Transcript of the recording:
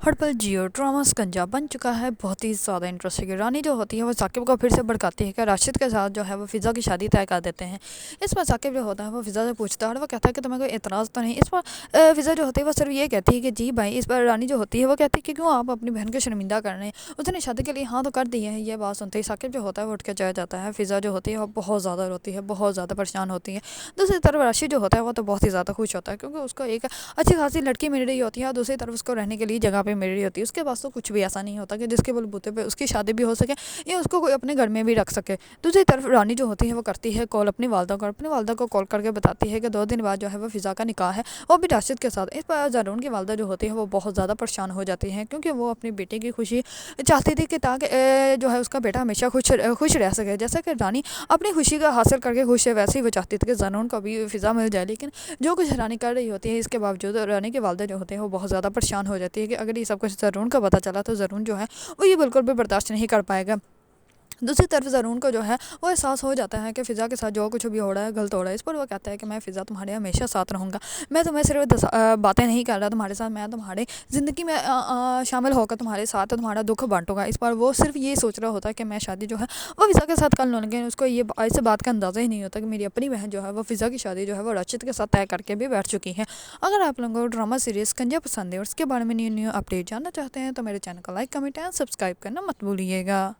हर पल जियो ड्रामा शिकंजा बन चुका है बहुत ही ज़्यादा इंटरेस्टिंग। रानी जो होती है वो साकिब को फिर से भड़काती है कि राशिद के साथ जो है वो फ़िज़ा की शादी तय कर देते हैं। इस पर साकिब जो होता है वो फ़िज़ा से पूछता है और वो कहता है कि तुम्हें कोई एतराज़ तो नहीं। इस पर फ़िज़ा जो होती है वो सिर्फ ये कहती है कि जी भाई। इस पर रानी जो होती है वो कहती है कि क्यों आप अपनी बहन को शर्मिंदा कर रहे हैं, उसने शादी के लिए हाँ तो कर दी है। ये बात सुनते ही साकिब जो होता है वो उठ के चला जाता है। फ़िज़ा जो होती है वो बहुत ज़्यादा रोती है, बहुत ज़्यादा परेशान होती है। दूसरी तरफ राशिद जो होता है वो तो बहुत ही ज़्यादा खुश होता है क्योंकि उसको एक अच्छी खासी लड़की मिल रही होती है और दूसरी तरफ उसको रहने के लिए जगह पे मिल रही होती है। उसके पास तो कुछ भी ऐसा नहीं होता कि जिसके बलबूते पे उसकी शादी भी हो सके या उसको कोई अपने घर में भी रख सके। दूसरी तरफ रानी जो होती है वो करती है कॉल अपनी वालदा को कॉल करके बताती है कि 2 दिन बाद जो है वो फ़िज़ा का निकाह है, वो भी राशिद के साथ। इस पर ज़रून की वालदा जो होती है वो बहुत ज़्यादा परेशान हो जाती है क्योंकि वो अपनी बेटी की खुशी चाहती थी कि ताकि जो है उसका बेटा हमेशा खुश रह सके। जैसा कि रानी अपनी खुशी का हासिल करके खुश है, वैसे ही वो चाहती थी कि ज़रून को भी फ़िज़ा मिल जाए। लेकिन जो कुछ रानी कर रही होती है इसके बावजूद रानी के वालदा जो होते हैं वो बहुत ज़्यादा परेशान हो जाती है कि अगर ये सब कुछ ज़रून को पता चला तो ज़रून जो है वो ये बिल्कुल भी बर्दाश्त नहीं कर पाएगा। दूसरी तरफ ज़रून को जो है वो एहसास हो जाता है कि फ़िज़ा के साथ जो कुछ भी हो रहा है गलत हो रहा है। इस पर वो कहता है कि मैं फ़िज़ा तुम्हारे हमेशा साथ रहूँगा, मैं तुम्हें सिर्फ बातें नहीं कर रहा तुम्हारे साथ, मैं तुम्हारे ज़िंदगी में शामिल होकर तुम्हारे साथ तुम्हारा दुख बांटूंगा। इस पर वो सिर्फ ये सोच रहा होता है कि मैं शादी जो है वो फ़िज़ा के साथ कर लूँ, लेकिन उसको ये इस बात का अंदाज़ा ही नहीं होता कि मेरी अपनी बहन जो है वो फ़िज़ा की शादी जो है वो राशिद के साथ तय करके भी बैठ चुकी है। अगर आप लोगों को ड्रामा सीरीज़ शिकंजा पसंद है और उसके बारे में न्यू अपडेट जानना चाहते हैं तो मेरे चैनल को लाइक, कमेंट एंड सब्सक्राइब करना मत भूलिएगा।